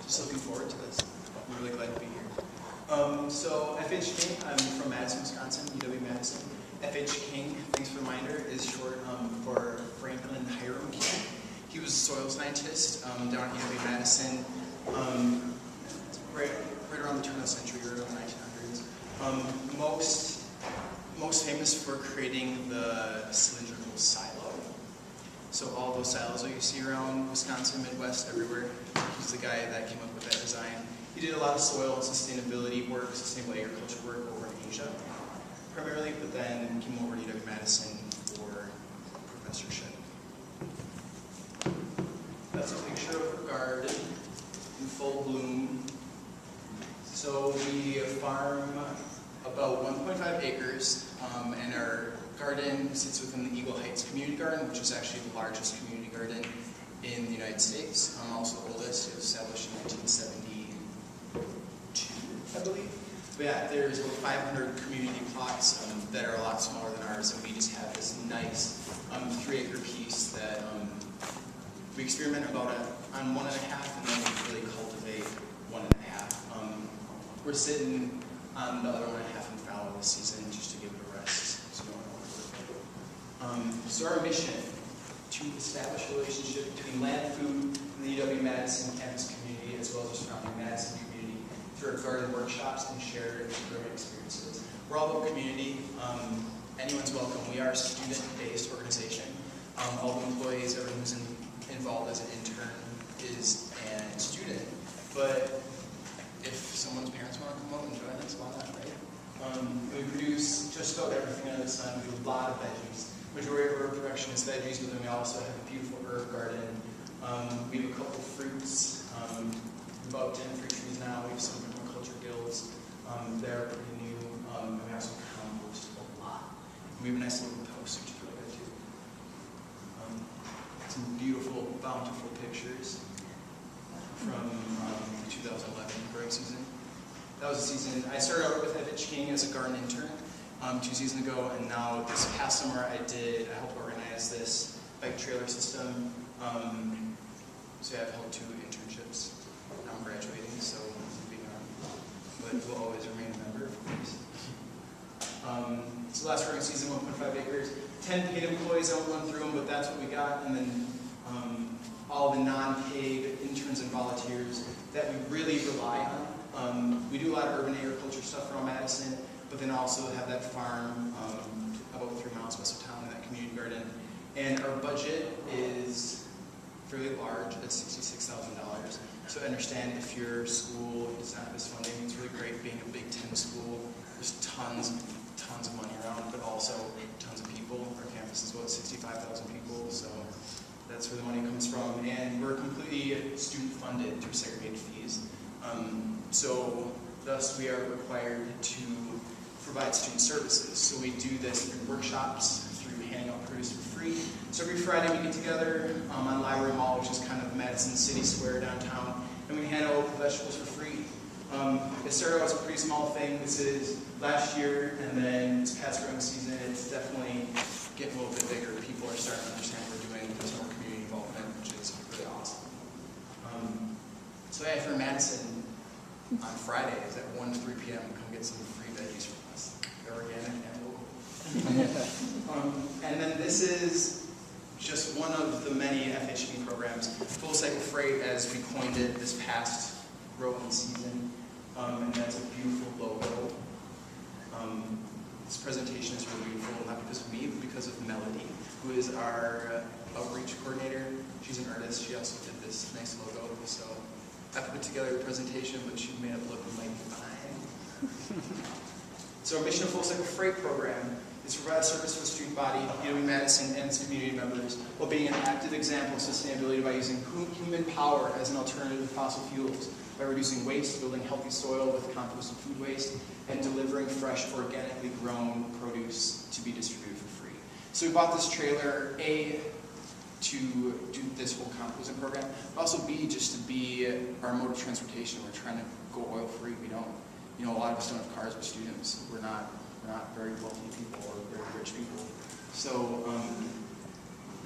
Just looking forward to this. I'm really glad to be here. So FH King, I'm from Madison, Wisconsin, UW-Madison. FH King, thanks for the reminder, is short for Franklin Hiram King. He was a soil scientist down at UW-Madison right around the turn of the century, or early 1900s. Most famous for creating the cylindrical silo. So all those silos that you see around Wisconsin, Midwest, everywhere, he's the guy that came up with that design. He did a lot of soil and sustainability work, sustainable agriculture work over in Asia, primarily, but then came over to UW-Madison for professorship. That's a picture of a garden in full bloom. So we farm about 1.5 acres, and our garden sits within the Eagle Heights Community Garden, which is actually the largest community garden in the United States. Also the oldest. It was established in 1972, I believe. But yeah, there's over 500 community plots that are a lot smaller than ours, and we just have this nice 3-acre piece that we experiment about on 1.5, and then we really cultivate 1.5. We're sitting on the other 1.5 in fallow this season just to give it a rest. So our mission, to establish a relationship between land, food, and the UW-Madison campus community, as well as the surrounding Madison community, through our garden workshops and shared learning experiences. We're all about community. Anyone's welcome. We are a student-based organization. All the employees, everyone who's involved as an intern is a student. But if someone's parents want to come out and join us, why not, right? We produce just about everything under the sun. We do a lot of veggies. Majority of our production is veggies, but then we also have a beautiful herb garden. We have a couple of fruits, about 10 fruit trees now. We have some permaculture guilds. They're pretty new. And we also compost a lot. And we have a nice little compost, which is really good too. Some beautiful, bountiful pictures from 2011 growing season. That was a season. I started out with FH King as a garden intern 2 seasons ago, and now this past summer I helped organize this bike trailer system. So yeah, I've held 2 internships. Now I'm graduating, so moving on. But we'll always remain a member, of course. So last growing season, 1.5 acres. 10 paid employees, I won't run through them, but that's what we got. And then all the non-paid interns and volunteers that we really rely on. We do a lot of urban agriculture stuff around Madison, but then also have that farm about 3 miles west of town in that community garden. And our budget is fairly large at $66,000. So understand if your school does not have this funding, it's really great being a Big Ten school. There's tons of money around, but also tons of people. Our campus is about 65,000 people, so that's where the money comes from. And we're completely student funded through segregated fees. So thus we are required to provide student services. So we do this through workshops, through handing out produce for free. So every Friday we get together on Library Mall, which is kind of Madison City Square downtown, and we hand out vegetables for free. It started out as a pretty small thing. This is last year, and then this past growing season, it's definitely getting a little bit bigger. People are starting to understand what we're doing. There's more community involvement, which is really awesome. So yeah, if you're in Madison on Fridays at 1 to 3 p.m., come get some free veggies from us. They're organic and local. And then this is just one of the many FHP programs. Full Cycle Freight, as we coined it this past growing season. And that's a beautiful logo. This presentation is really beautiful, not because of me, but because of Melody, who is our outreach coordinator. She's an artist. She also did this nice logo. So I put together a presentation, but she made it look mighty fine. So our mission of Full Cycle Freight program is to provide a service for the student body, UW-Madison, and its community members, while being an active example of sustainability by using human power as an alternative to fossil fuels, by reducing waste, building healthy soil with composted food waste, and delivering fresh, organically grown produce to be distributed for free. So we bought this trailer, A, to do this whole composting program, but also B, just to be our mode of transportation. We're trying to go oil-free. We don't, a lot of us don't have cars. We're students. We're not very wealthy people or very rich people. So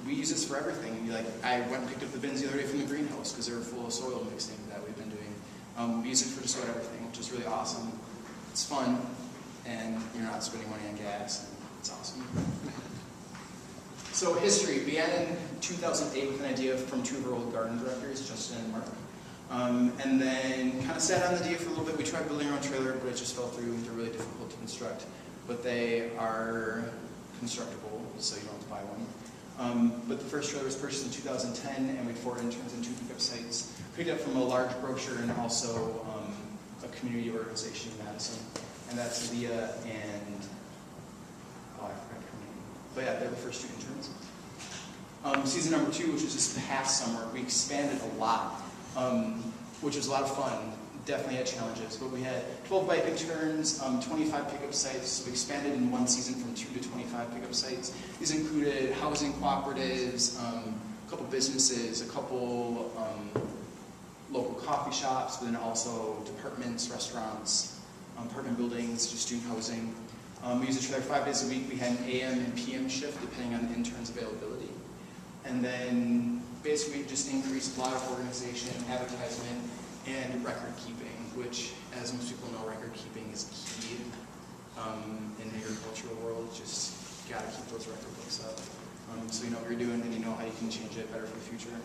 we use this for everything. I went and picked up the bins the other day from the greenhouse because they were full of soil mixing that we've been doing We use it for just about everything, which is really awesome. It's fun, and you're not spending money on gas, and it's awesome. So history began in 2008 with an idea from two of our old garden directors, Justin and Mark. And then kind of sat on the idea for a little bit. We tried building our own trailer, but it just fell through. They're really difficult to construct, but they are constructible, so you don't have to buy one. But the first trailer was purchased in 2010, and we had 4 interns and 2 pickup sites. Picked up from a large grocer and also a community organization in Madison. And that's Leah and, oh, I forgot her name. But yeah, they're the first 2 interns. Season number 2, which was this past summer, we expanded a lot, which was a lot of fun. Definitely had challenges, but we had 12 bike interns, 25 pickup sites. We expanded in one season from 2 to 25 pickup sites. These included housing cooperatives, a couple businesses, a couple local coffee shops, but then also departments, restaurants, apartment buildings, just student housing. We used the trailer 5 days a week. We had an AM and PM shift depending on the intern's availability. And then basically we just increased a lot of organization, advertisement, and record keeping, which, as most people know, record keeping is key in the agricultural world. Just gotta keep those record books up, so you know what you're doing and you know how you can change it better for the future.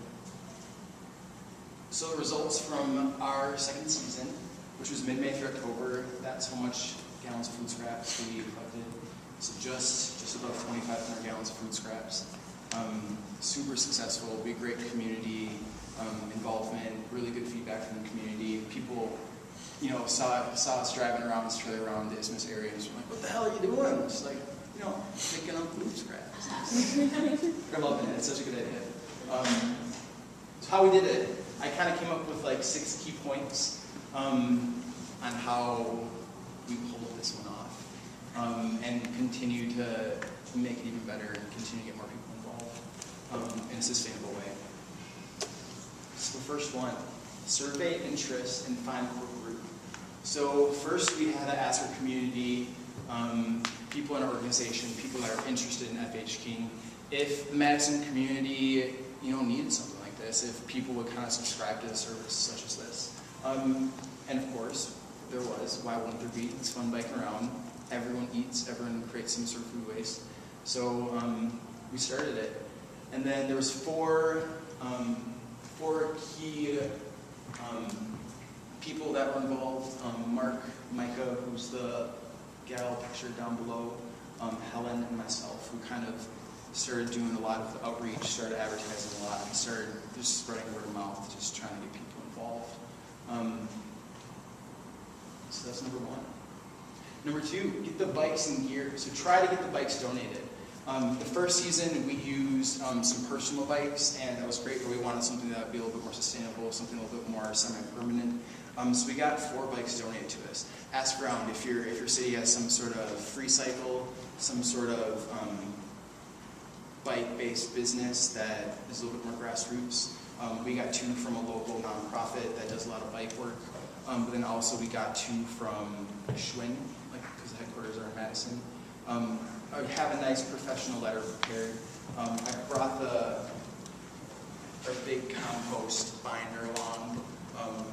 So the results from our second season, which was mid-May through October, that's how much gallons of food scraps we collected. So just about 2,500 gallons of food scraps. Super successful, big, great community involvement, really good feedback from the community. People, you know, saw us driving around this trailer around the isthmus area, and were like, "What the hell are you doing?" It's like, you know, picking up food scraps. They're loving it. It's such a good idea. So how we did it, I kind of came up with like 6 key points on how we pulled this one off, and continue to make it even better and continue to get more people involved in a sustainable way. So the first one, survey interest and find a core group. So first we had to ask our community, people in our organization, people that are interested in FH King, if the Madison community, you know, needed something like this, if people would kind of subscribe to a service such as this. And of course, there was. Why wouldn't there be? It's fun biking around. Everyone eats, everyone creates some sort of food waste. So we started it. And then there was 4 key people that were involved. Mark, Micah, who's the gal pictured down below, Helen, and myself, who kind of started doing a lot of the outreach, started advertising a lot, and started just spreading word of mouth, just trying to get people involved. So that's number 1. Number 2, get the bikes and gear. So try to get the bikes donated. The first season we used some personal bikes, and that was great, but we wanted something that would be a little bit more sustainable, something a little bit more semi-permanent. So we got 4 bikes donated to us. Ask around if your city has some sort of free cycle, some sort of bike-based business that is a little bit more grassroots. We got 2 from a local nonprofit that does a lot of bike work, but then also we got 2 from Schwinn, like because the headquarters are in Madison. I would have a nice professional letter prepared. I brought our big compost binder along,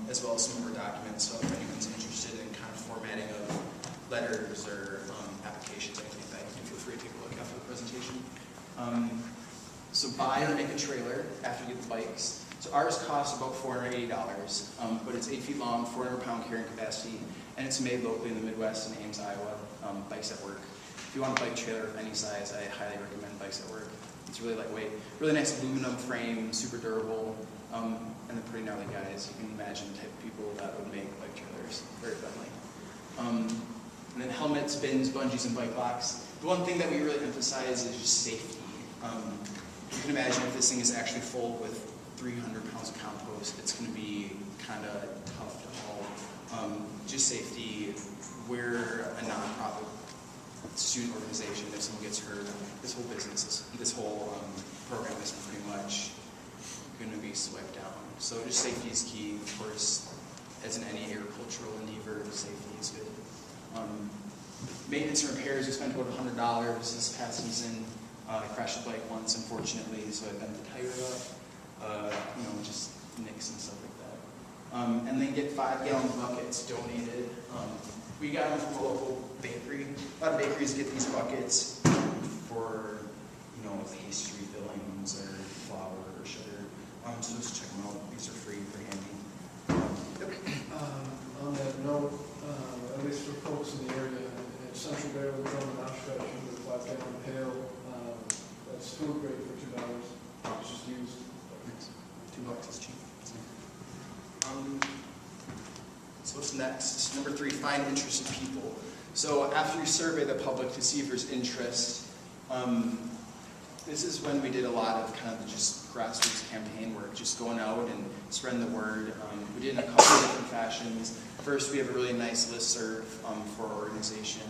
as well as some of our documents, so if anyone's interested in kind of formatting of letters or applications, anything like that, you can feel free to take a look after the presentation. So buy or make a trailer after you get the bikes. So ours costs about $480, but it's 8 feet long, 400-pound carrying capacity, and it's made locally in the Midwest in Ames, Iowa. Bikes at Work. If you want a bike trailer of any size, I highly recommend Bikes at Work. It's really lightweight, really nice aluminum frame, super durable, and they're pretty gnarly guys. You can imagine the type of people that would make bike trailers. Very friendly. And then helmets, bins, bungees, and bike locks. The one thing that we really emphasize is just safety. You can imagine if this thing is actually full with 300 pounds of compost, it's going to be kind of tough to haul. Just safety. We're a nonprofit student organization. If someone gets hurt, this whole business, this whole program is pretty much going to be swiped down. So just safety is key. Of course, as in any agricultural endeavor, safety is good. Maintenance and repairs, we spent about $100 this past season. I crashed a bike once, unfortunately, so I bent the tire up. You know, just nicks and stuff like that. and then get 5-gallon buckets donated. We got them from a local bakery. A lot of bakeries get these buckets for, pastry fillings or flour or sugar. So just check them out. These are free, pretty handy. On that note, at least for folks in the area, at Central Bear, we're on an Oshkosh with a 5-gallon pail. That's food grade for $2. It's just used. $2 is cheap. So what's next? Number 3, find interested people. So after you survey the public to see if there's interest, this is when we did a lot of kind of just grassroots campaign work, just going out and spreading the word. We did it in a couple of different fashions. First, we have a really nice listserv for our organization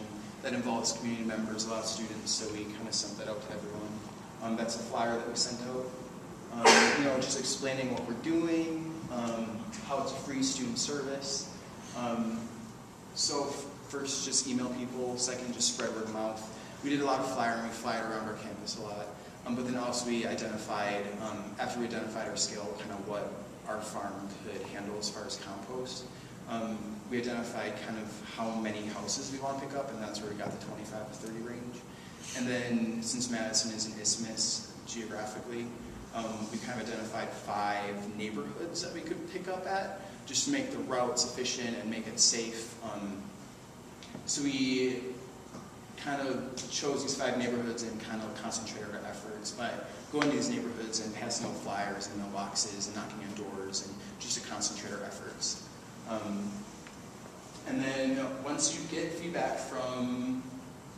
that involves community members, a lot of students, so we kind of sent that out to everyone. That's a flyer that we sent out. Just explaining what we're doing, how it's a free student service. So first, just email people. Second, just spread word of mouth. We did a lot of flyering. We fly it around our campus a lot. But then also we identified, after we identified our scale, kind of what our farm could handle as far as compost. We identified kind of how many houses we want to pick up, and that's where we got the 25 to 30 range. And then since Madison is an isthmus geographically, we kind of identified 5 neighborhoods that we could pick up at, just to make the routes efficient and make it safe. So we kind of chose these 5 neighborhoods and kind of concentrated our efforts by going to these neighborhoods and passing out flyers and mailboxes and knocking on doors, and just to concentrate our efforts. And then once you get feedback from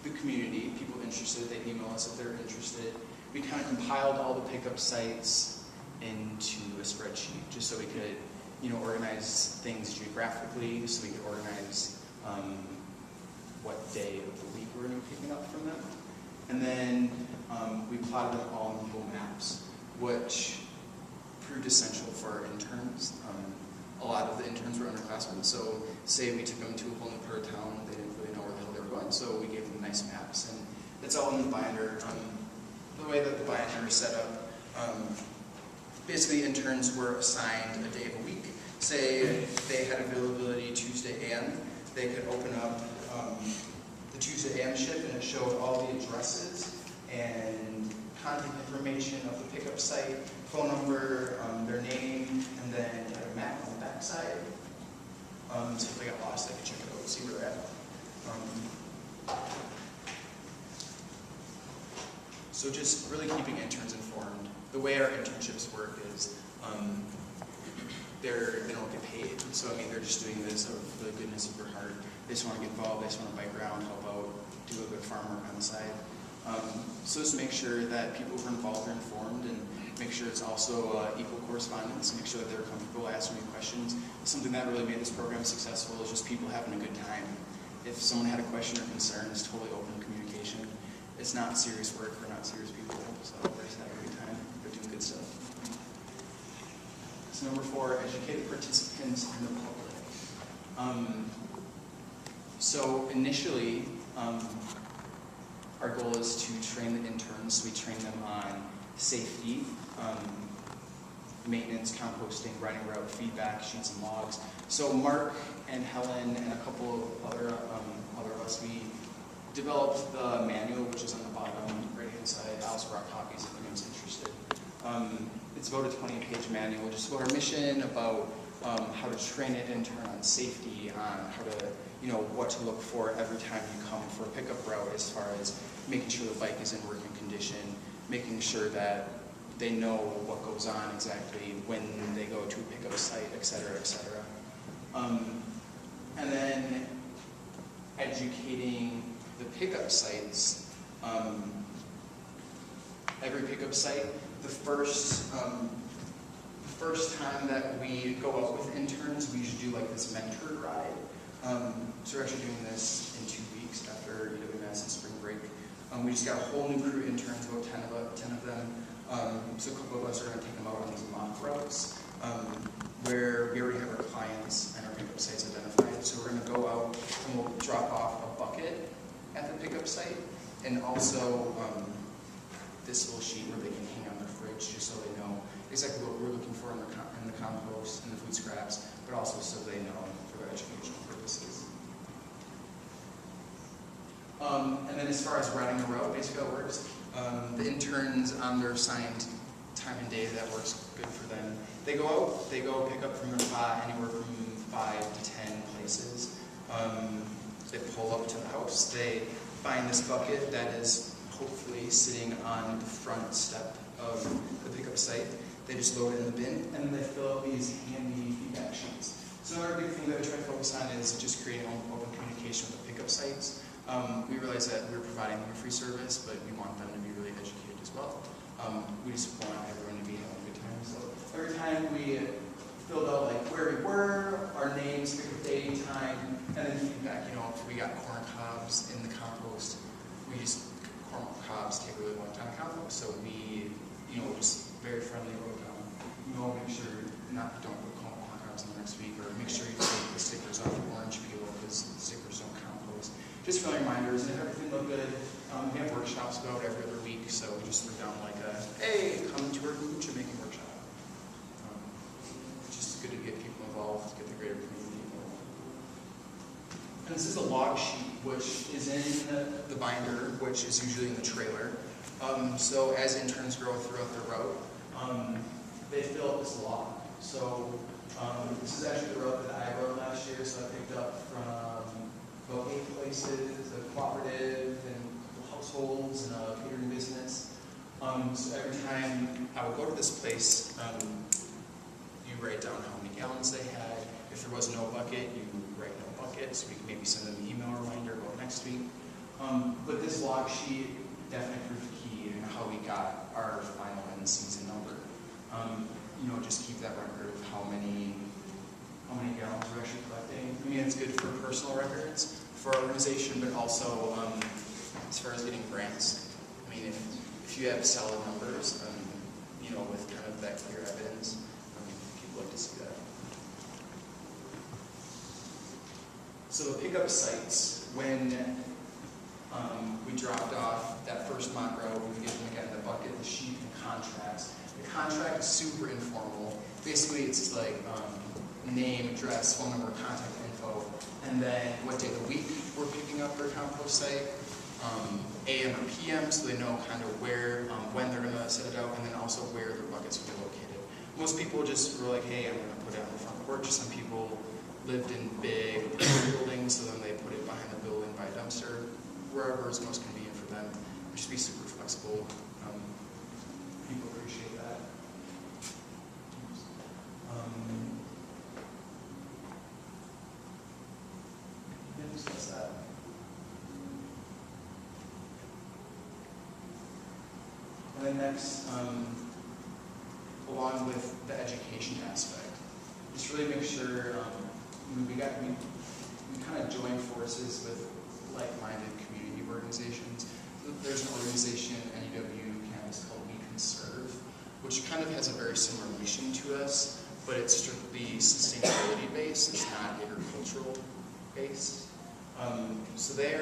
the community, people interested, they email us if they're interested. We kind of compiled all the pickup sites into a spreadsheet, just so we could, organize things geographically, so we could organize what day of the week we're going to be picking up from them. And then we plotted them all on Google Maps, which proved essential for our interns. A lot of the interns were underclassmen, so say we took them to a whole new part of town, they didn't really know where the hell they were going, so we gave them nice maps. And it's all in the binder. The way that the binder is set up, basically interns were assigned a day of a week. Say they had availability Tuesday AM, they could open up the Tuesday AM shift, and it showed all the addresses and contact information of the pickup site, phone number, their name, and then had a map on the back side. So if they got lost, they could check it out and see where they're at. So just really keeping interns informed. The way our internships work is they don't get paid. So they're just doing this out of the goodness of their heart. They just want to get involved, they just want to bike around, help out, do a good farm work on the side. So just make sure that people who are involved are informed, and make sure it's also equal correspondence, make sure that they're comfortable asking me questions. Something that really made this program successful is just people having a good time. If someone had a question or concern, it's totally open communication. It's not serious work for not serious people, so they're just having a good time. They're doing good stuff. So number 4, educate the participants and the public. So initially, our goal is to train the interns. We train them on safety, maintenance, composting, writing route feedback, sheets and logs. So Mark and Helen and a couple of other of us, we developed the manual, which is on the bottom right-hand side. I also brought copies if anyone's interested. It's about a 20-page manual, just about our mission, about how to train an intern on safety, on how to, what to look for every time you come for a pickup route, as far as making sure the bike is in working condition, making sure that they know what goes on exactly when they go to a pickup site, et cetera, et cetera. And then educating the pickup sites. Every pickup site, the first time that we go out with interns, we usually do like this mentored ride. So we're actually doing this in 2 weeks after UW-Madison spring break. We just got a whole new crew of interns, about 10 of them. So a couple of us are going to take them out on these mock routes, where we already have our clients and our pickup sites identified. So we're going to go out and we'll drop off a bucket at the pickup site, and also this little sheet where they can hang on their fridge, just so they know exactly what we're looking for in the compost and the food scraps, but also so they know for their educational purposes. And then as far as riding the road, basically how it works, the interns on their assigned time and day that works good for them. They go out, they go pick up from their pot anywhere from 5 to 10 places. They pull up to the house, they find this bucket that is hopefully sitting on the front step of the pickup site. They just load it in the bin, and then they fill out these handy feedback sheets. So another big thing that we try to focus on is just creating open communication with the pickup sites. We realize that we're providing them a free service, but we want them to be really educated as well. We just want everyone to be having a good time. So every time we filled out like where we were, our names, pickup day, time, and then feedback. You know, if we got corn cobs in the compost, corn cobs take a really long time to compost. So we, just very friendly wrote down, make sure don't put corn cobs in the next week, or make sure you take the stickers off the orange peel because the stickers don't compost. Just friendly reminders, and if everything looked good, we have workshops about every other week, so we just wrote down like hey, come to our kombucha making workshop. Just good to get people involved, get the greater community involved. And this is a log sheet, which is in the binder, which is usually in the trailer. So as interns grow throughout the route, they fill up this log. So this is actually the route that I rode last year, so I picked up from about 8 places, a cooperative, and households, and a catering business. So every time I would go to this place, you write down how many gallons they had. If there was no bucket, you write no bucket, so we can maybe send them an email reminder about next week. But this log sheet definitely proved key in how we got our final end season number. Just keep that record of how many gallons we're actually collecting. I mean, it's good for personal records for our organization, but also as far as getting grants. I mean, if you have solid numbers, with kind of that clear evidence, people like to see that. So the pickup sites, when we dropped off that first mock row, we would give them again the bucket, the sheet, and contracts. The contract is super informal. Basically, it's like name, address, phone number, contact info, and then what day of the week we're picking up their compost site, AM or PM, so they know kind of where, when they're going to set it out, and then also where their buckets will be located. Most people just were like, hey, I'm going to put it on the front porch. Some people lived in big buildings, so then they put it behind the building by a dumpster, wherever is most convenient for them. Just be super flexible. People appreciate that. Discuss that. And then next, along with the education aspect, just really make sure we kind of join forces with like-minded community organizations. There's an organization at UW campus called We Can Serve, which kind of has a very similar mission to us, but it's strictly sustainability based. It's not agricultural based. So they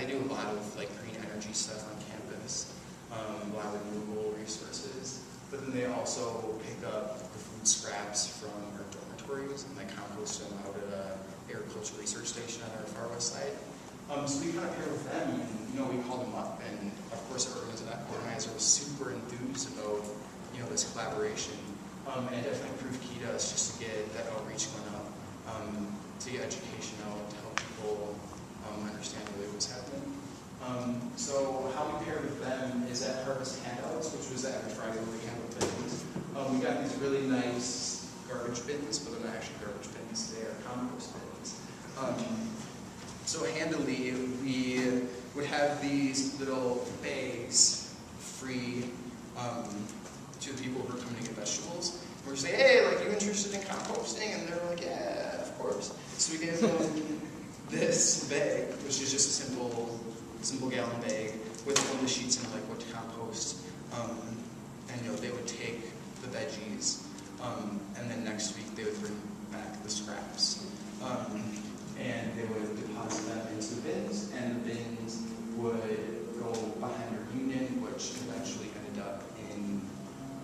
do a lot of like green energy stuff on campus, a lot of renewable resources, but then they also pick up the food scraps from our dormitories and they compost them out at an agricultural research station on our far west side. So we kind of pair with them, and we called them up, and of course our organizer was super enthused about this collaboration, and definitely proved key to us just to get that outreach going up, to get education out, to help people understand really what's happening. So how we paired with them is at Harvest Handouts, which was every Friday where we handle bins. We got these really nice garbage bins, but they're not actually garbage bins, they are compost bins. So handily, we would have these little bags free to the people who are coming to get vegetables. We're say, hey, like, you interested in composting? And they're like, yeah, of course. So we gave them this bag, which is just a simple gallon bag with one of the sheets in like what to compost. And they would take the veggies, and then next week they would bring back the scraps. And they would deposit them into the bins, and the bins would go behind our union, which eventually ended end up in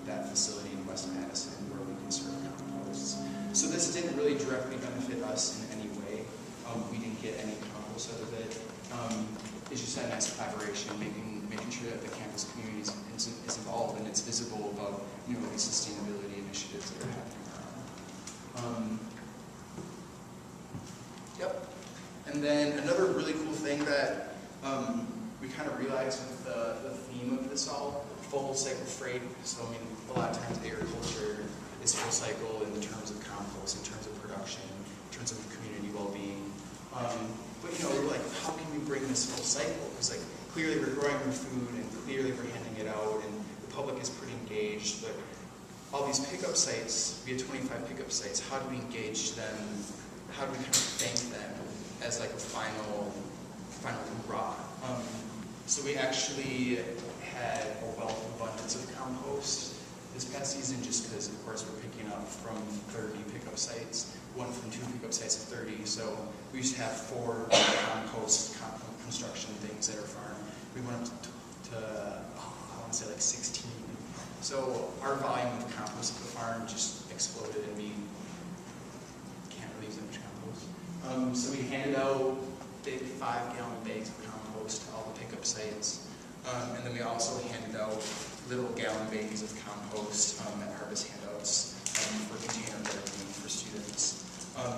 that facility in West Madison where we can serve composts. So this didn't really directly benefit us in any way. We didn't get any compost out of it. It's just a nice collaboration, making sure that the campus community is involved and it's visible about these sustainability initiatives that are happening around. Yep. And then another really cool thing that we kind of realized with the theme of this all, full cycle freight. So I mean, a lot of times agriculture is full cycle in terms of compost, in terms of production, in terms of community well-being. But we were like, how can we bring this full cycle? Because like clearly we're growing the food and clearly we're handing it out and the public is pretty engaged, but all these pickup sites, we had 25 pickup sites, how do we engage them? How do we kind of thank them as like a final hurrah? So we actually had a wealth of abundance of compost this past season just because of course we're picking up from 30 pickup sites, one from 2 pickup sites of 30, so we used to have 4 compost construction things at our farm. We went up to I want to say like 16. So our volume of compost at the farm just exploded and we can't really use that much compost. So we handed out big 5-gallon bags of compost to all the pickup sites. And then we also handed out little gallon bags of compost at harvest handouts for container gardening for students.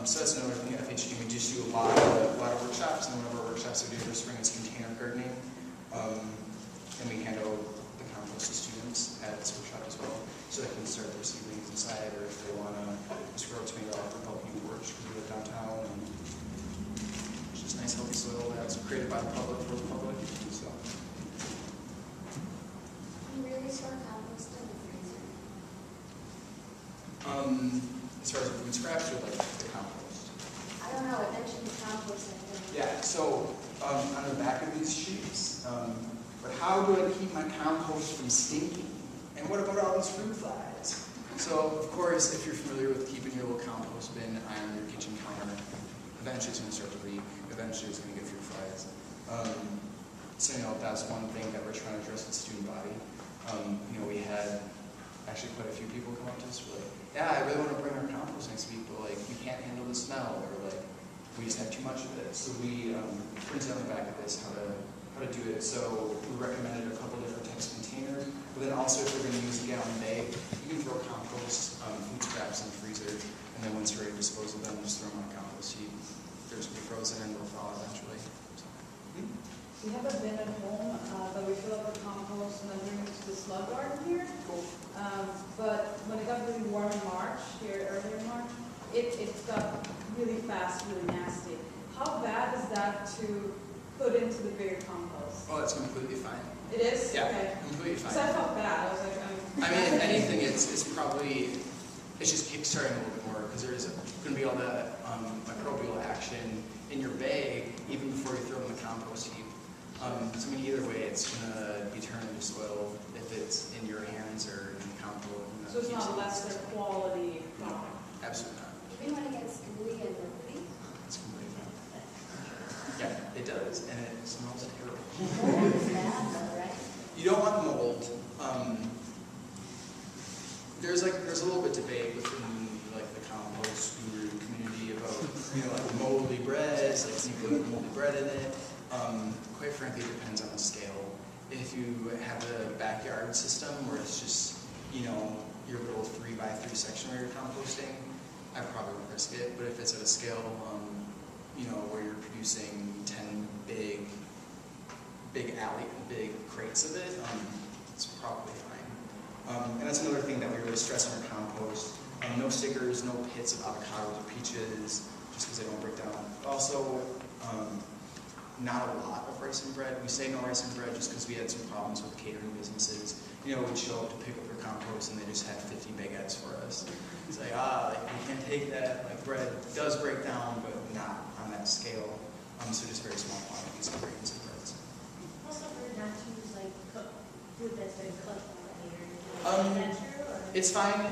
So that's another thing at FHG. We just do a lot of workshops, and one of our workshops we do every spring is container gardening. And we hand out the compost to students at this workshop as well, so they can start their seedlings inside, or if they want to just grow tomato off the balcony porch because we live downtown. And it's just nice, healthy soil that's created by the public for the public. So. You really store compost in the freezer? As far as the food scraps or like the compost? I don't know, it mentioned compost, I think. Yeah, so on the back of these sheets, but how do I keep my compost from stinking? And what about all these fruit flies? So of course, if you're familiar with keeping your little compost bin on your kitchen counter, eventually it's going to start to leak, eventually it's going to get fruit flies. So that's one thing that we're trying to address with the student body. We had actually quite a few people come up to us were like, yeah, I really want to bring our compost next week, but like we can't handle the smell, or like we just have too much of it. So we printed on the back of this how to do it. So we recommended a couple different types of containers, but then also if you're going to use a gallon bag, you can throw compost, food scraps in the freezer, and then once you're ready to dispose of them, just throw them on a compost heap. They're just going to be frozen and they'll thaw eventually. So. We have a bin at home that we fill up with compost and then bring it to the slug garden here. Cool. But when it got really warm in March, earlier in March, it got really fast, really nasty. How bad is that to put into the bigger compost? Oh, that's completely fine. It is? Yeah, Okay. completely Because I fine. felt bad. I was like, I mean, if anything, it's just kickstarting a little bit more because there's going to be all that microbial action in your bag even before you throw it in the compost heap. So I mean, either way, it's going to be turned into soil if it's in your hands or in the compost. so it's not less than quality product. Absolutely not. Even when it gets gooey and liquidy? It's completely fine. Yeah, it does, and it smells terrible. Mold is bad though, right? You don't want mold. There's a little bit of debate within like the compost guru community about like moldy breads, like can you put moldy bread in it? Quite frankly, it depends on the scale. If you have a backyard system where it's just your little 3x3 section where you're composting, I probably won't risk it. But if it's at a scale, where you're producing 10 big crates of it, it's probably fine. And that's another thing that we really stress on our compost. No stickers, no pits of avocados or peaches, just because they don't break down. Also, not a lot of rice and bread. We say no rice and bread just because we had some problems with catering businesses. We'd show up to pick up their compost and they just had 50 baguettes for us. It's like, we can't take that. Like bread does break down, but not on that scale. So just very small quantities of grains and breads. Also heard not to use like cooked food that's been cooked already. Is that true? Or? It's fine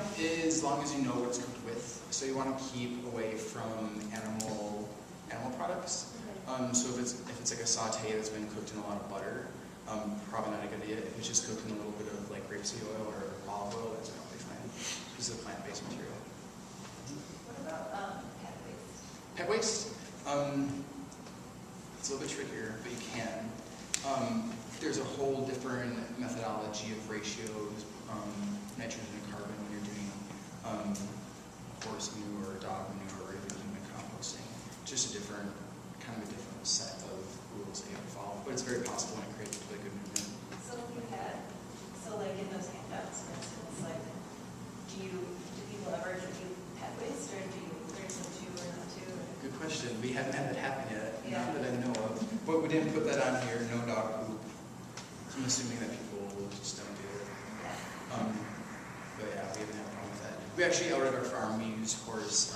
as long as you know what it's cooked with. So you want to keep away from animal products. Okay. So if it's like a saute that's been cooked in a lot of butter, probably not a good idea. If it's just cooked in a little bit of like rapeseed oil or olive oil, that's probably fine. This is a plant-based material. What about pet waste? Pet waste, it's a little bit trickier, but you can. There's a whole different methodology of ratios, nitrogen and carbon when you're doing horse manure or dog manure or if you're doing composting. Just a different, kind of a different set of rules that you have to follow, but it's very possible and it creates a really good movement. So if you had, so like in those handouts, for instance, like, do people ever give you pet waste, or do you bring some to or not to? Good question. We haven't had that happen yet, Yeah. not that I know of. But we didn't put that on here, no dog poop. So I'm assuming that people just don't do it. But yeah, we haven't had a problem with that. We actually, out at our farm, we used horse,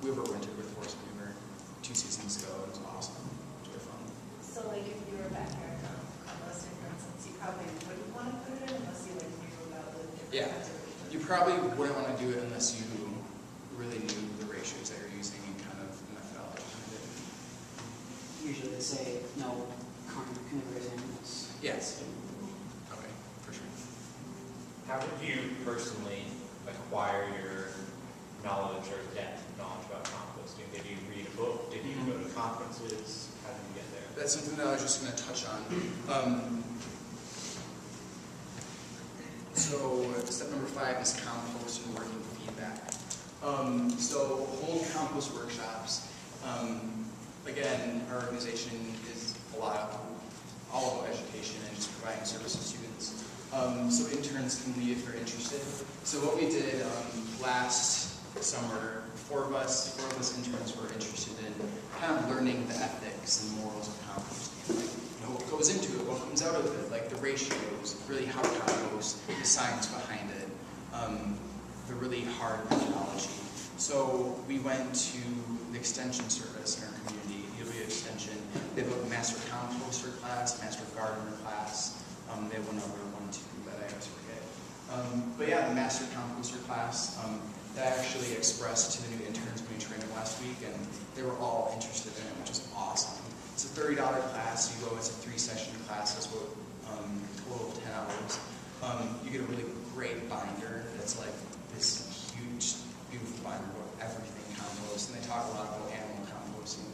we overwintered with horse manure 2 seasons ago. It was awesome. It was really fun. So like if you were backyard composting, for instance, you probably wouldn't want to put it in unless you like knew about the different Yeah. kinds of ratios. You probably wouldn't want to do it unless you really knew the ratios that you're using and kind of the methodology behind it. Usually they say no carnivorous animals. Yes. Okay, for sure. How did you personally acquire your knowledge or depth of knowledge about composting? Did you read a book? Did you go to conferences? How did you get there? That's something that I was just going to touch on. So step number 5 is compost and working feedback. So hold compost workshops. Again, our organization is all about education and just providing service to students. So interns can lead if they're interested. So what we did last summer, 4 of us interns were interested in kind of learning the ethics and morals of composting. Like, what goes into it, what comes out of it, like the ratios, really how to compost, the science behind it, the really hard methodology. So we went to the extension service in our community, UW Extension. They have a master composter class, master gardener class. They have one other one too that I always forget. But yeah, the master composter class, that actually expressed to the new interns when we trained them last week, and they were all interested in it, which is awesome. It's a $30 class. You go, it's a 3-session class, that's what, total of 10 hours. You get a really great binder that's like this huge, beautiful binder about everything compost, and they talk a lot about animal composting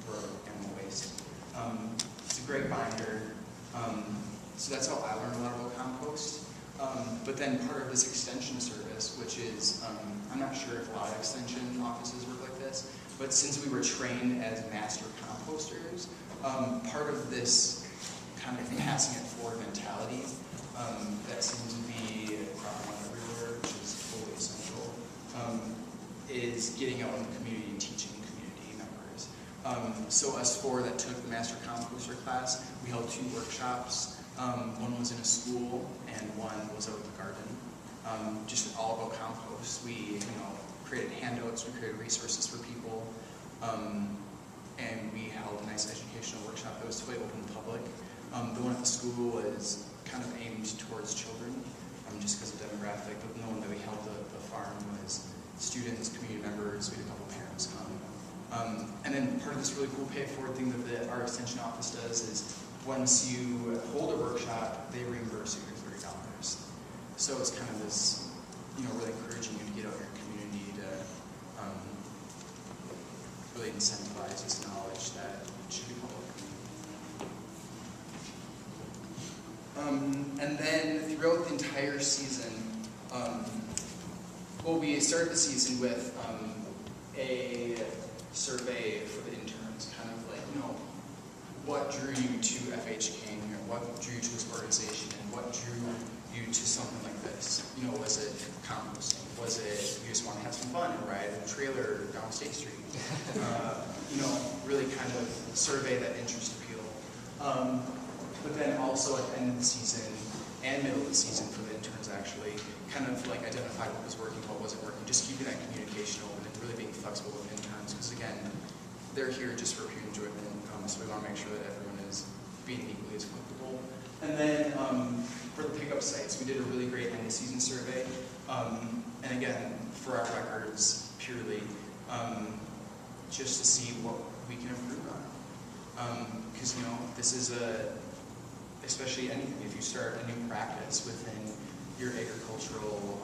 for animal waste. It's a great binder. So that's how I learned a lot about compost. But then part of this extension service, which is, I'm not sure if a lot of extension offices work like this, but since we were trained as master composters, part of this kind of passing it forward mentality that seems to be cropping up everywhere, which is fully essential, is getting out in the community and teaching community members. So us 4 that took the master composter class, we held 2 workshops. One was in a school and one was out in the garden. Just all about compost. We, created handouts, we created resources for people, and we held a nice educational workshop that was totally open to the public. The one at the school was kind of aimed towards children, just because of demographic, but the one that we held at the farm was students, community members, we had a couple parents come. And then part of this really cool pay-it-forward thing that our extension office does is once you hold a workshop, they reimburse you your $30. So it's kind of this, really encouraging you to get out in your community to really incentivize this knowledge that should be public. And then throughout the entire season, we started the season with a survey for the interns, kind of like, what drew you to FH King, or what drew you to this organization, and what drew you to something like this? Was it composting? Was it you just want to have some fun and ride a trailer down State Street? Really kind of survey that interest appeal. But then also at the end of the season and middle of the season for the interns actually, kind of like identify what was working, what wasn't working, just keeping that communication open and really being flexible with interns, because again, they're here just for pure enjoyment, so we want to make sure that everyone is being equally as comfortable. And then for the pickup sites, we did a really great end of season survey, and again, for our records purely, just to see what we can improve on. Because this is especially anything, if you start a new practice within your agricultural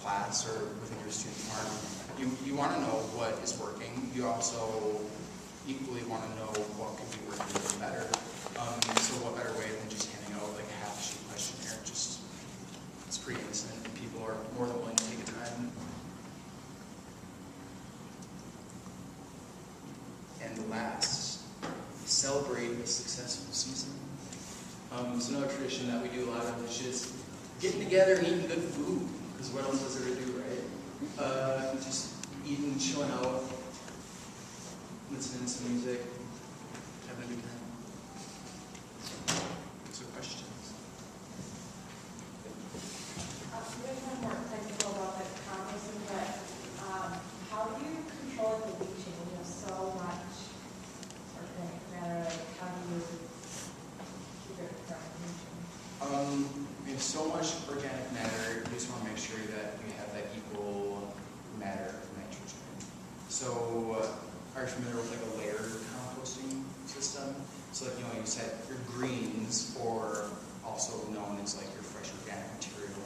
class or within your student farm, you want to know what is working. You also equally want to know what could be working a little better. So what better way than just handing out like a half-sheet questionnaire? Just, it's pretty innocent, and people are more than willing to take the time. And last, celebrate a successful season. It's another tradition that we do a lot of, is just getting together and eating good food, because what else is there to do, right? Just eating, chilling out, listening to some music, having a good time. So questions? There's one more technical about the composting, but how do you control the leaching? You have so much organic matter. Like, how do you keep it from leaching? We have so much organic matter, you just want to make sure that you have that equal matter of nitrogen. So, are you familiar with like a layered composting system? So like, you said your greens, or also known as like your fresh organic material,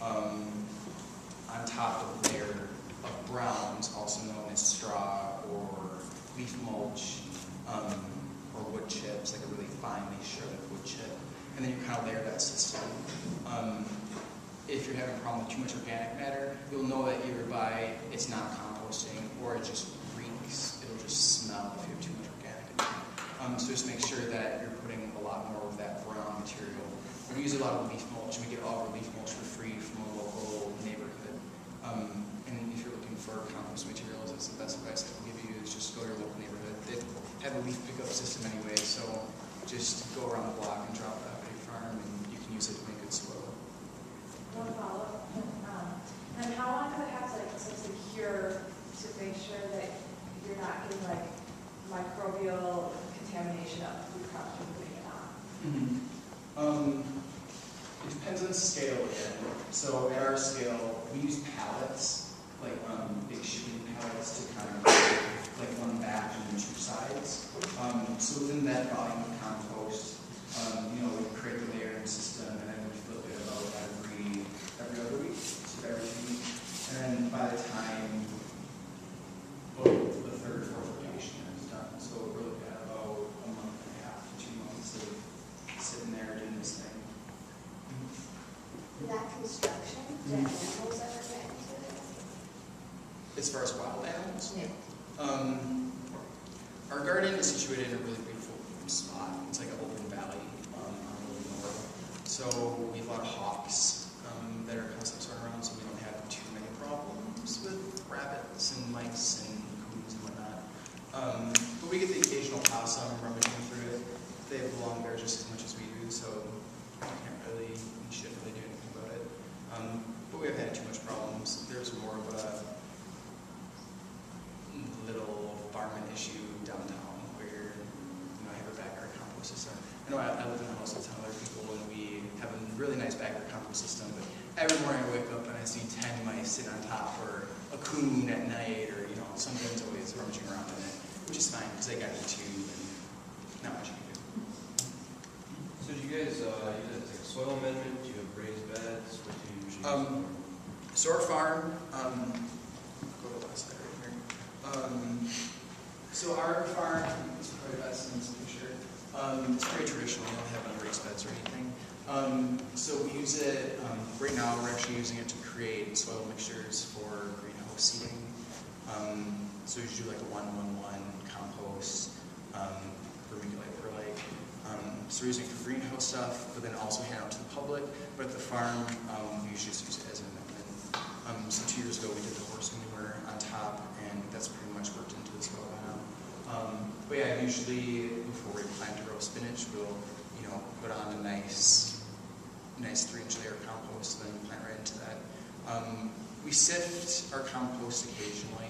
on top of a layer of browns, also known as straw or leaf mulch, or wood chips, like a really finely shredded wood chip. And then you kind of layer that system. If you're having a problem with too much organic matter, you'll know that either by it's not composting or it just reeks. It'll just smell if you have too much organic in there. So just make sure that you're putting a lot more of that brown material. We use a lot of leaf mulch, and we get all of our leaf mulch for free from a local neighborhood. And if you're looking for compost materials, that's the best advice I can give you, is just go to your local neighborhood. They have a leaf pickup system anyway, so just go around the block and drop it off at your farm, and you can use it to make good soil. One follow-up. And how long does it have to essentially cure to make sure that you're not getting like microbial contamination of the food crops you're putting it on? It depends on the scale again. So at our scale, we use pallets, like big sheet pallets, to kind of like one back and two sides. So within that volume of compost, we create the layering system, and then we flip it about every other week, so every 2 weeks. And then by the time the third or fourth rotation is done, so we're looking at about a month and a half to 2 months of sitting there doing this thing. That construction, do animals ever get into it? As far as wild animals? Yeah. Our garden is situated in a really beautiful spot. It's like an open valley on the north. So we have a lot of hawks that are constantly around, so we don't have too many problems with rabbits and mice and coons and whatnot. But we get the occasional possum rummaging through it. They have long bears just as much as we do, so we shouldn't really do anything about it. But we haven't had too much problems. There's more of a little farming issue downtown where I have a backyard compost system. I know I live in a house with 10 other people, and we have a really nice backyard compost system, but every morning I wake up and I see 10 mice sitting on top, or a coon at night, or something's always rummaging around in it, which is fine because they got it too, and not much you can do. So do you guys use it as like a soil amendment? Do you have raised beds? What do you usually use? So our farm, go to the last slide right here. So our farm is probably best in this picture. It's very traditional. We don't have any raised beds or anything. So we use it, right now we're actually using it to create soil mixtures for greenhouse seeding. So we do like a 1-1-1 compost, perlite. So we're using it for greenhouse stuff, but then also hand out to the public. But at the farm, we usually just use it as an amendment. So 2 years ago we did the horse manure on top, and that's pretty much worked into the soil by now. But yeah, usually before we plant to grow spinach, we'll put on a nice 3-inch layer of compost, and then plant right into that. We sift our compost occasionally.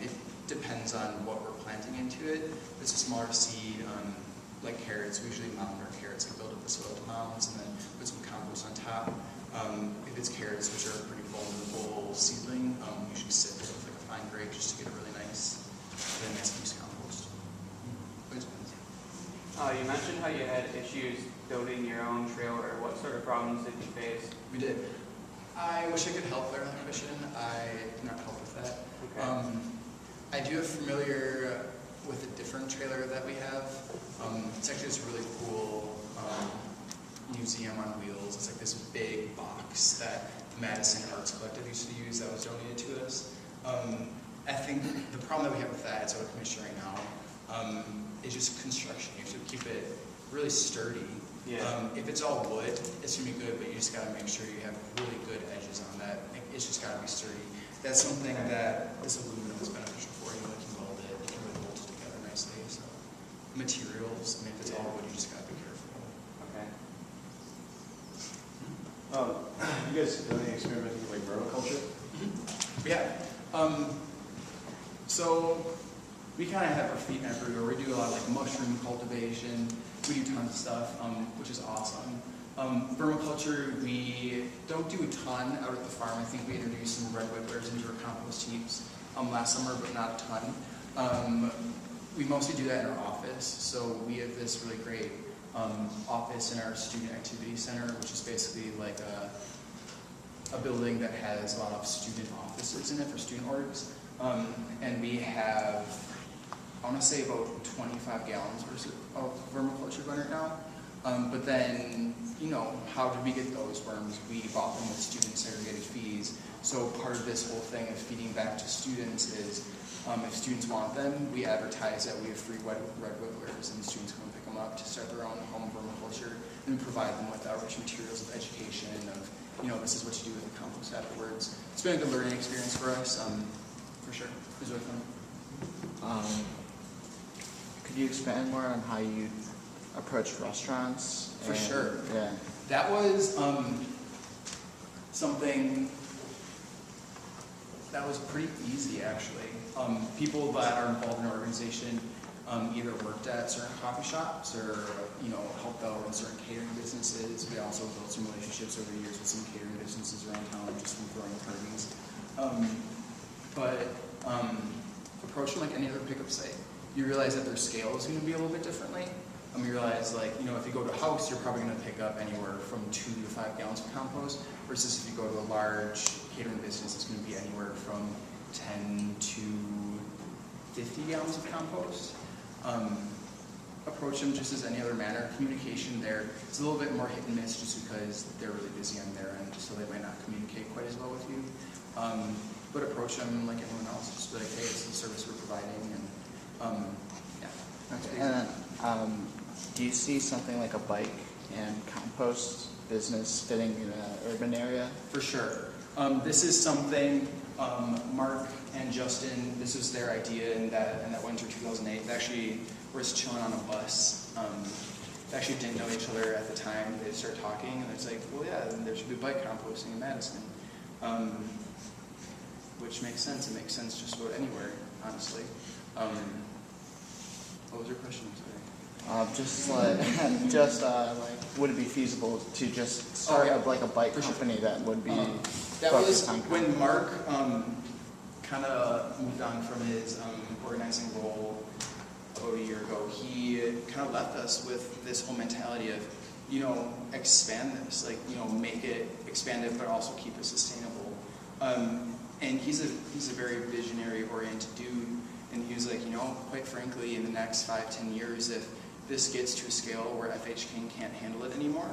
It depends on what we're planting into it. If it's a smaller seed, like carrots, we usually mound our carrots and build up the soil to mounds, and then put some compost on top. If it's carrots, which are a pretty vulnerable seedling, we usually sift it with like a fine grade just to get it really nice, loose compost. But it depends. You mentioned how you had issues building your own trailer. What sort of problems did you face? We did. I wish I could help there on that question. I cannot help with that. Okay. I do have familiar with a different trailer that we have. It's actually this really cool museum on wheels. It's like this big box that the Madison Arts Collective used to use that was donated to us. I think the problem that we have with that, it's out of commission right now, is just construction. You have to keep it really sturdy. Yeah. If it's all wood, it's gonna be good, but you just gotta make sure you have really good edges on that. It's just gotta be sturdy. That's something that this aluminum is beneficial for. You know, you can weld it, you can really hold it together nicely. So materials, I mean, if it's all wood, you just gotta be careful. Okay. You guys done any experimenting with like vermiculture? Yeah. So we kind of have our feet everywhere. We do a lot of like mushroom cultivation. We do tons of stuff, which is awesome. Vermiculture, we don't do a ton out at the farm. I think we introduced some red wigglers into our compost heaps last summer, but not a ton. We mostly do that in our office. So we have this really great office in our student activity center, which is basically like a building that has a lot of student offices in it for student orgs. And we have, I want to say about 25 gallons of vermiculture going right now. But then, you know, how did we get those worms? We bought them with student segregated fees. So part of this whole thing of feeding back to students is, if students want them, we advertise that we have free red wigglers, and students come and pick them up to start their own home vermiculture, and we provide them with outreach materials of education of, you know, this is what you do with the compost afterwards. It's been a good learning experience for us, for sure. It was really fun. Could you expand more on how you approach restaurants? For sure. Yeah. That was something that was pretty easy, actually. People that are involved in our organization either worked at certain coffee shops or, you know, helped out in certain catering businesses. We also built some relationships over the years with some catering businesses around town just from throwing parties. Approach them like any other pickup site. You realize that their scale is going to be a little bit differently. You realize, like, you know, if you go to a house, you're probably going to pick up anywhere from 2 to 5 gallons of compost, versus if you go to a large catering business, it's going to be anywhere from 10 to 50 gallons of compost. Approach them just as any other manner. Communication there, it's a little bit more hit and miss just because they're really busy on their end, so they might not communicate quite as well with you. But approach them like anyone else, just be like, hey, it's the service we're providing, and yeah. Okay. And then, do you see something like a bike and compost business fitting in an urban area? For sure. This is something Mark and Justin, this was their idea in that winter 2008. They actually were just chilling on a bus. They actually didn't know each other at the time. They started talking, and it's like, well, yeah, then there should be bike composting in Madison. Which makes sense. It makes sense just about anywhere, honestly. What was your question? Sorry. Would it be feasible to just start up like a bike company that would be that was focused on when Mark kind of moved on from his organizing role about a year ago. He kind of left us with this whole mentality of, you know, expand this, like, you know, make it, expand it, but also keep it sustainable. And he's a very visionary oriented dude. And he was like, you know, quite frankly, in the next 5-10 years, if this gets to a scale where FH King can't handle it anymore,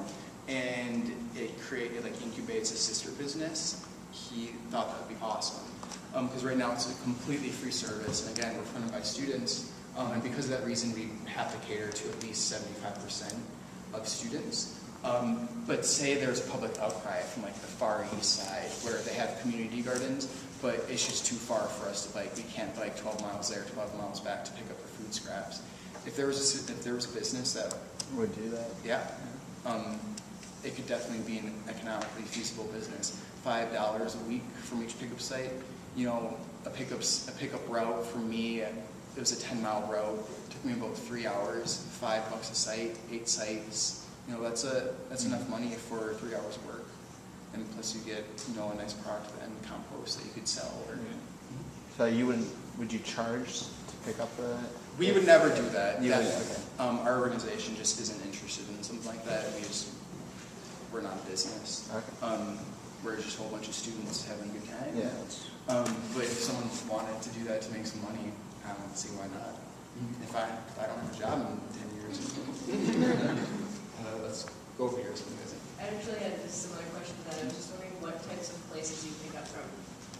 and it incubates a sister business, he thought that would be awesome. Because right now it's a completely free service, and again, we're funded by students, and because of that reason, we have to cater to at least 75% of students. But say there's public outcry from like the far east side, where they have community gardens, but it's just too far for us to bike. We can't bike 12 miles there, 12 miles back to pick up the food scraps. If there was a business that would do that, yeah, it could definitely be an economically feasible business. $5 a week from each pickup site. You know, a pickup route for me, it was a 10-mile route. It took me about 3 hours, $5 a site, 8 sites. You know, that's enough money for 3 hours of work. And plus you get, you know, a nice product and compost that you could sell. Or, so would you charge to pick up the? We would never do that. You would, That- our organization just isn't interested in something like that. We're not a business. Okay. We're just a whole bunch of students having a good time. Yeah. That's, But if someone wanted to do that to make some money, I don't see why not. If I don't have a job in 10 years, let's go over here. I actually had a similar question to that. I was just wondering what types of places you pick up from.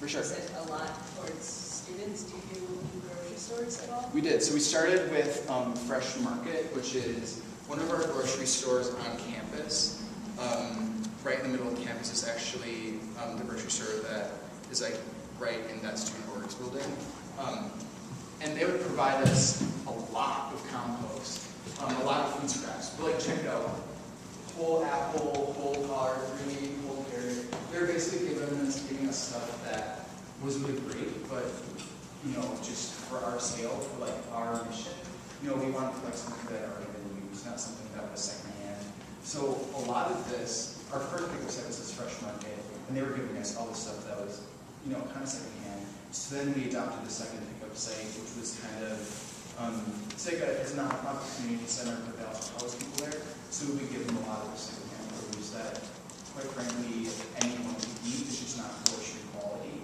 For sure. Is it a lot towards students? Do you do grocery stores at all? We did. So we started with Fresh Market, which is one of our grocery stores on campus. Right in the middle of campus is actually the grocery store that is like right in that student orgs building. And they would provide us a lot of compost, a lot of food scraps. But like, check it out. Whole apple, whole collard green, whole carrot. They're basically giving us stuff that was really great, but just for our scale, for like our mission, we want to collect something that had already been used, not something that was secondhand. So a lot of this, our first pickup site was this Fresh Market, and they were giving us all this stuff that was, kind of secondhand. So then we adopted the second pickup site, which was kind of, it's not a community center, but they also house people there. So we give them a lot of secondhand produce that, quite frankly, anyone could eat. It's just not forestry quality.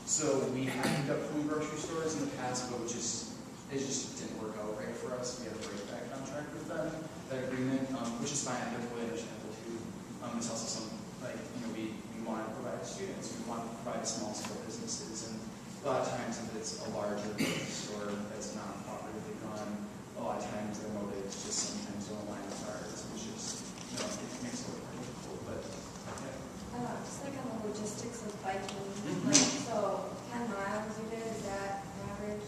So we have picked up from grocery stores in the past, but it just didn't work out right for us. We had a break-back contract with them, that agreement, which is fine. They're fully understandable too. It's also something we want to provide to students. We want to provide small-scale businesses, and a lot of times if it's a larger grocery store that's not properly run, a lot of times their motives just sometimes don't align with ours, which is, it makes it a little more difficult, but, yeah. Just like on the logistics of biking, like, so 10 miles you did, is that average?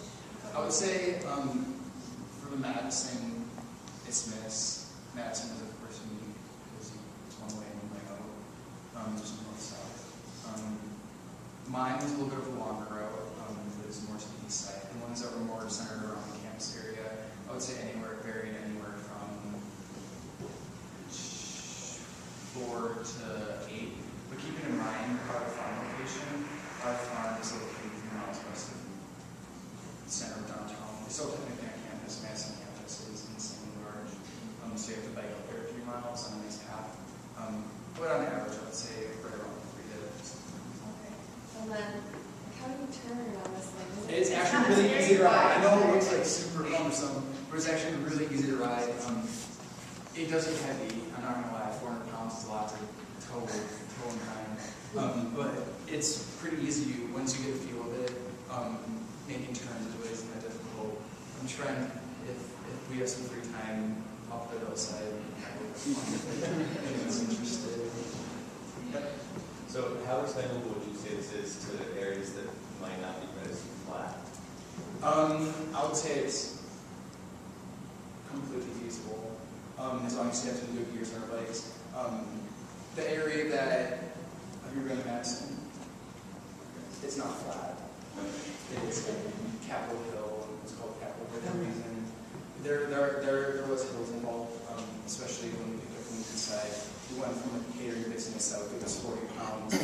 I would say for the Madison, isthmus, Madison is of course unique because it's one way and one way out, just north-south. Mine is a little bit of a longer route, but it's more to the east side. The ones that were more centered around the campus area, I would say varied anywhere from 4 to 8. But keeping in mind our farm location, our farm is located 3 miles west of the center of downtown. It's still technically on campus. Madison campus is insanely large, so you have to bike up there 3 miles on a nice path. But on average, I would say right around 3 days. Okay. And then, how do you turn on this thing? It's actually really easy to ride. I know it looks like super cumbersome, but it's actually really easy to ride. It does get heavy. I'm not gonna lie, 400 pounds is a lot to tow in time. But it's pretty easy once you get a feel of it. Making turns isn't that difficult. I'm trying, if we have some free time off the hillside, anyone's interested. Yep. So how accessible would you say this is to areas that might not be as flat? I would say it's completely feasible, as long as you have some good gears on our bikes. The area that, have you been to Madison? It's not flat. It's Capitol Hill. It's called Capitol Hill for a reason. There was hills involved, especially when we picked up from the side. We went from a catering business that would give us 40 pounds of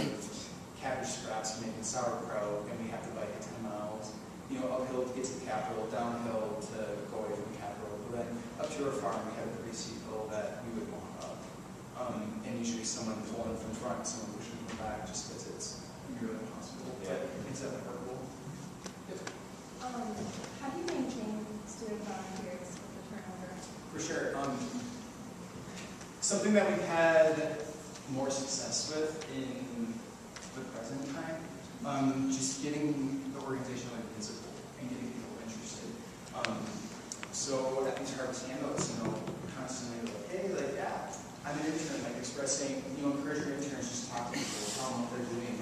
cabbage scraps making sauerkraut, and we have to bike 10 miles. Uphill to get to the Capitol, downhill to go away from the Capitol. But then up to our farm, we have a pretty steep hill that we would walk up. And usually someone pulling from front, someone pushing from back, just because it's really impossible. Yeah. But it's definitely workable. Yep. How do you maintain student volunteers with the turnover? For sure. Something that we've had more success with in the present time, just getting the organization visible and getting people interested. So at these harvest handouts, constantly hey, yeah, I'm an intern, expressing, encourage your interns just to talk to people, tell them what they're doing.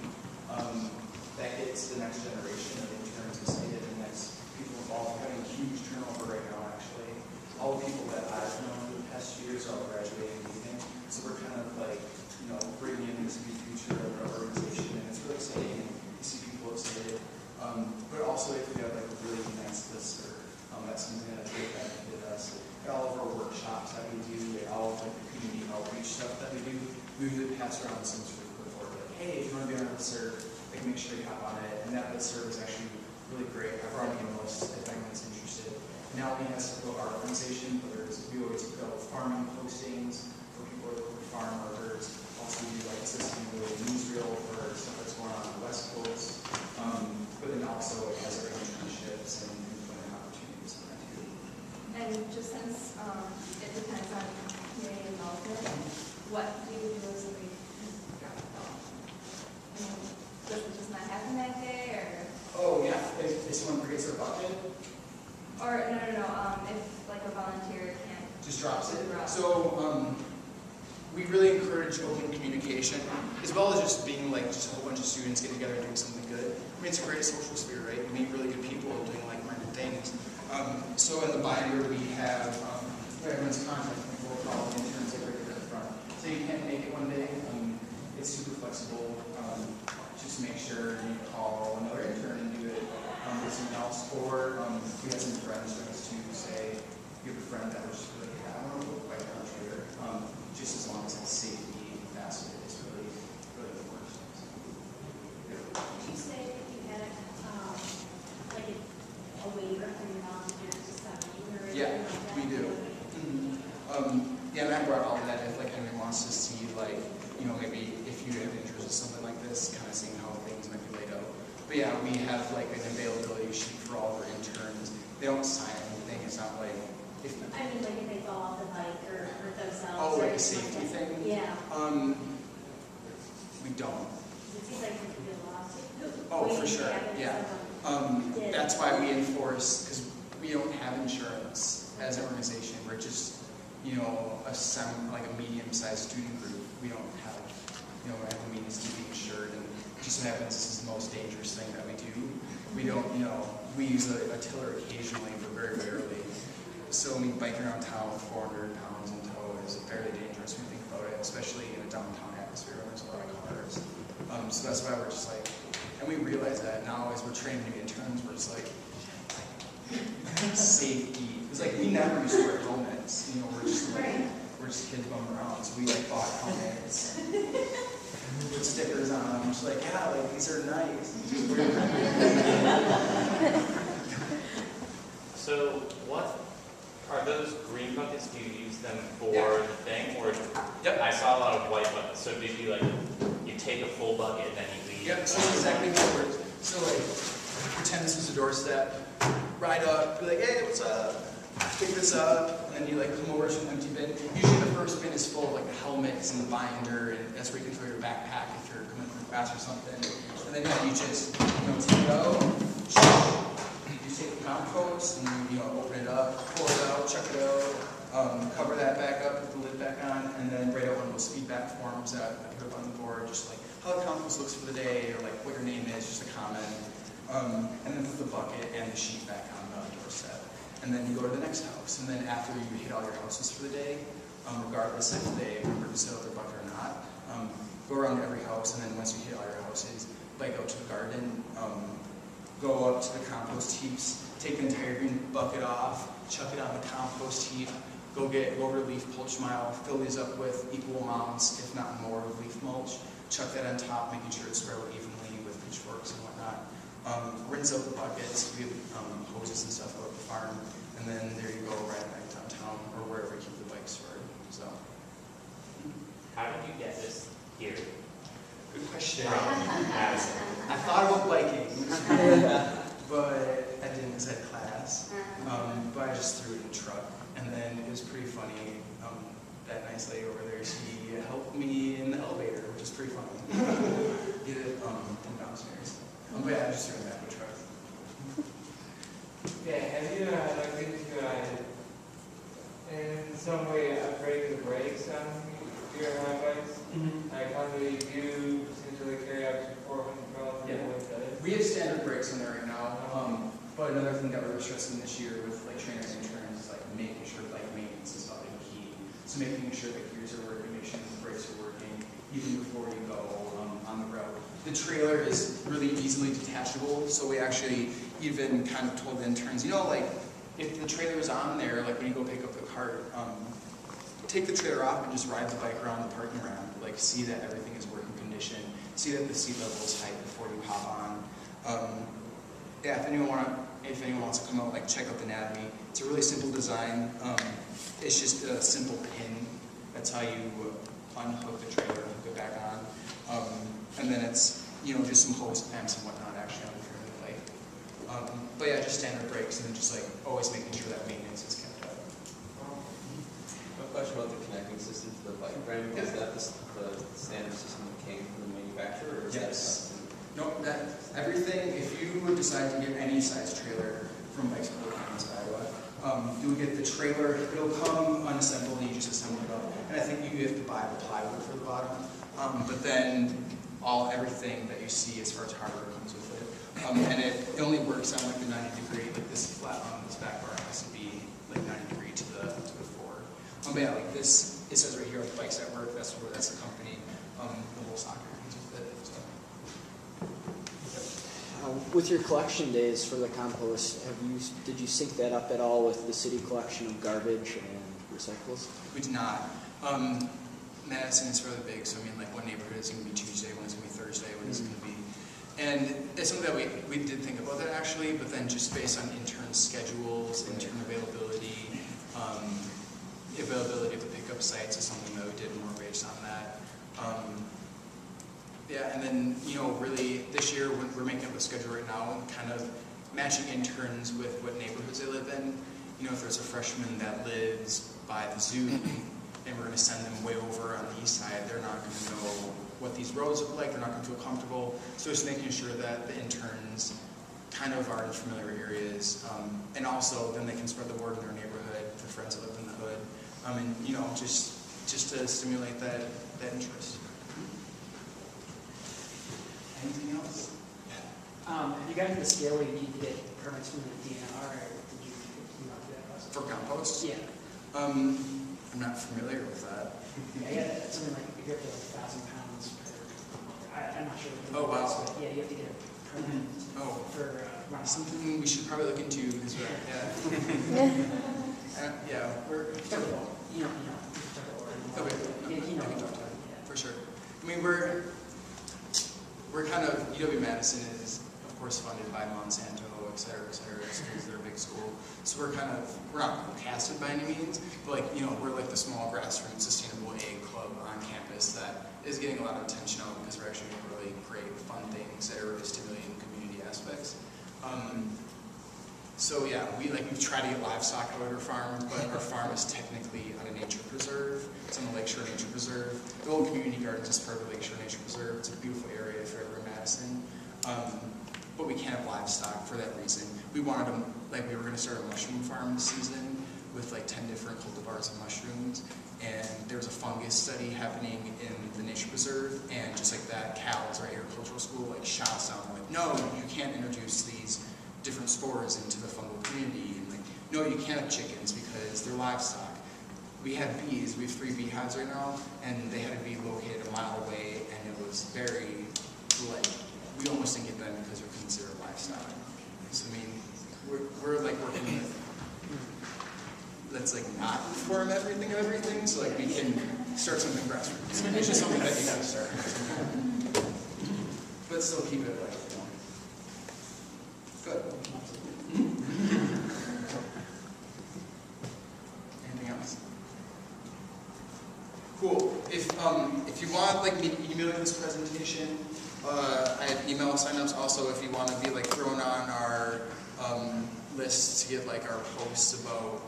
That gets the next generation of interns excited and that's people involved. We're having a huge turnover right now, actually. All the people that I've known for the past few years are all graduating and leaving. So we're kind of bringing in this new future of our organization, and it's really exciting to see people excited. But also if we have a really nice listserv, that's something that really benefited us. At all of our workshops that we do, at all of the community outreach stuff that we do, we usually pass around some sort of report, hey, if you want to be on a listserv, make sure you hop on it. And that listserv is actually really great. I've already given lists us to our organization, we always build farming postings for people who are farm workers. Also, we do like a sustainable newsreel for stuff that's going on the West Coast. But then also it has our internships and employment opportunities in that too. And just since it depends on community involvement, what do you do as a week? Does it just not happen that day, or? Oh yeah, if someone forgets their bucket, Or no. If like a volunteer can't. just drops it. Drop. So we really encourage open communication, as well as just being like just a whole bunch of students getting together and doing something good. I mean, it's a great social sphere, right? We meet really good people doing like-minded things. So in the binder we have everyone's contact info for all the interns that are right there in front. So you can't make it one day. It's super flexible. Just make sure you call another intern and do it with someone else. Or we had some friends join us to say, you have a friend that was just really, I don't know, quite a trailer. Just as long as it's safety faceted, it's really important. Did you say that you had like a waiver for your volunteers to sign, or Yeah, anything like that? we do. Yeah, Matt brought all that. If like anyone wants to see, like, you know, maybe if you have interest in something like this, kind of seeing how things might be laid out. But yeah, we have like an availability sheet for all of our interns. They don't sign anything. It's not like if. I mean, like if they fall off the bike or hurt themselves. Oh, or like a anything safety like that. thing? Yeah. We don't. It seems like there could be a lawsuit. Oh, waiting for to sure. happen if Yeah. someone did. That's why we enforce, because we don't have insurance as an organization. We're just, you know, like a medium-sized student group. We don't have, you know, we have the means to be insured, and it just so happens this is the most dangerous thing that we do. We don't, you know, we use a tiller occasionally, but very rarely. So when we bike around town with 400 pounds in tow is fairly dangerous when you think about it, especially in a downtown atmosphere where there's a lot of cars. So that's why we're just like, and we realize that now as we're training new interns, we're just like, safety. It's like we never used to wear helmets. You know, we're just like, we're just kids bumming around. So we like bought helmets, put stickers on them. Just like, yeah, like these are nice. Just wear them. So what are those green buckets? Do you use them for Yeah. the thing, or Yep. I saw a lot of white buckets. So did you like you take a full bucket and then you leave? Yep, so that's exactly how it works. So like, pretend this is a doorstep, ride up, be like, hey, what's up? Pick this up, and then you like come over to an empty bin. Usually the first bin is full of like helmets and the binder, and that's where you can throw your backpack if you're coming from class or something. And then you just, you know, take it out, you take the compost, and you know, open it up, pull it out, check it out, cover that back up, put the lid back on, and then write out one of those feedback forms that I put up on the board, just like how the compost looks for the day, or like what your name is, just a comment. And then put the bucket and the sheet back on the doorstep. And then you go to the next house. And then after you hit all your houses for the day, regardless if they remember to set out their bucket or not, go around every house, and then once you hit all your houses, bike out to the garden, go up to the compost heaps, take the entire green bucket off, chuck it on the compost heap, go over to leaf mulch mile, fill these up with equal amounts, if not more, of leaf mulch, chuck that on top, making sure it's spread out evenly with pitchforks and whatnot. Rinse out the buckets, we have hoses and stuff out at the farm, and then there you go, right back downtown, or wherever you keep the bikes stored. So, How did you get this here? good question. Madison. I thought about biking, but I didn't because I had class. But I just threw it in the truck, and then it was pretty funny. That nice lady over there, she helped me in the elevator, which is pretty funny. Get it from downstairs. But yeah, I just threw it back in the truck. Yeah, have you looked into in some way upgrading the brakes on your high bikes? Like how do you essentially carry up to 400 pounds? Yeah. We have standard brakes in there right now. But another thing that we're stressing this year with like trainers and interns is like making sure like maintenance is probably key. So making sure the gears are working, making sure the brakes are working, even before you go on the road. The trailer is really easily detachable, so we actually even kind of told the interns, you know, like if the trailer is on there, like when you go pick up the cart, take the trailer off and just ride the bike around the parking ramp, like see that everything is working condition, see that the seat level is tight before you hop on. Yeah, if if anyone wants to come out, like check out the anatomy. It's a really simple design. It's just a simple pin. That's how you unhook the trailer and hook it back on. And then it's, just some hose clamps and whatnot actually on the front of the bike. But yeah, just standard brakes and then just like always making sure that maintenance is kept up. A question about the connecting system to the bike frame. Is that the standard system that came from the manufacturer? Or is Yes. No, everything, if you would decide to get any size trailer from Bikes for Workers, Iowa, you would get the trailer, it'll come unassembled and you just assemble it up. And I think you have to buy the plywood for the bottom. But then everything that you see as far as hardware comes with it. And it only works on like the 90 degree, like this flat on this back bar has to be like 90 degree to the floor. But yeah, like this, it says right here, like Bikes at Work, that's the company, the whole soccer comes with it. So. With your collection days for the compost, did you sync that up at all with the city collection of garbage and recyclables? We did not. Madison is fairly big, so I mean, like one neighborhood is going to be Tuesday, one is going to be Thursday, one is going to be, and it's something that we did think about that actually, but then just based on intern schedules, intern availability, availability of the pickup sites is something that we did more based on that. Yeah, and then, really this year we're making up a schedule right now and kind of matching interns with what neighborhoods they live in. If there's a freshman that lives by the zoo and we're going to send them way over on the east side, they're not going to know what these roads look like, they're not going to feel comfortable. So just making sure that the interns kind of are in familiar areas, and also then they can spread the word in their neighborhood, their friends that live in the hood, and just to stimulate that interest. Anything else? Have you gotten to the scale where you need to get permits from the DNR, or did you not do that process? For compost? Yeah. I'm not familiar with that. Yeah, it's something like, if you're up to like 1,000 pounds per, I'm not sure what the Oh, wow. is, but yeah, you have to get a permit for runoff. Something we should probably look into, because we're, yeah, we're, You know, okay, you know, I can talk to him, for sure. I mean, we're kind of, UW-Madison is, of course, funded by Monsanto, et cetera, schools, they're a big school. So we're not casted by any means, but we're like the small grassroots sustainable egg club on campus that is getting a lot of attention out because we're actually doing really great fun things that are really stimulating community aspects. So yeah, we've tried to get livestock out of our farm, but our farm is technically on a nature preserve. It's on the Lakeshore Nature Preserve. The old community gardens is part of the Lakeshore Nature Preserve. It's a beautiful area if you're ever in Madison. But we can't have livestock for that reason. We wanted to, we were going to start a mushroom farm this season with 10 different cultivars of mushrooms. And there was a fungus study happening in the nature preserve, and just like that, cows, our agricultural school, shots down, no, you can't introduce these different spores into the fungal community. And no, you can't have chickens because they're livestock. We have bees. We have 3 beehives right now, and they had to be located a mile away, and it was very, we almost didn't get them because they're considered livestock. So, I mean, we're working with, let's not inform everything, so we can start something grassroots. It's just something that you gotta start. But still keep it good. Anything else? Cool. If you want me to email you this presentation, I have email signups also if you want to be thrown on our list to get our posts about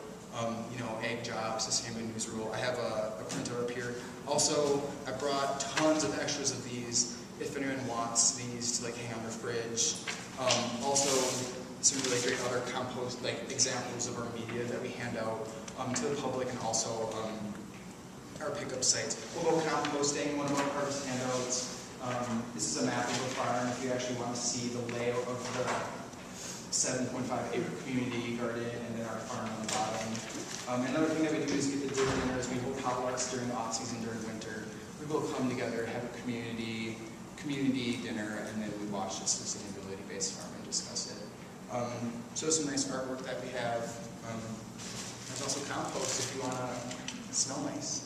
egg jobs, sustainable news rule. I have a printout up here. Also, I brought tons of extras of these if anyone wants these to hang on their fridge. Also, some really great other compost examples of our media that we hand out to the public, and also our pickup sites. We'll go composting, one of our harvest handouts. This is a map of the farm if you actually want to see the layout of the 7.5 acre community garden and then our farm on the bottom. Another thing that we do is get the dinner dinners. We hold potlucks during the off season, during winter. We will come together, have a community dinner, and then we watch the sustainability-based farm and discuss it. So some nice artwork that we have. There's also compost if you want to smell nice.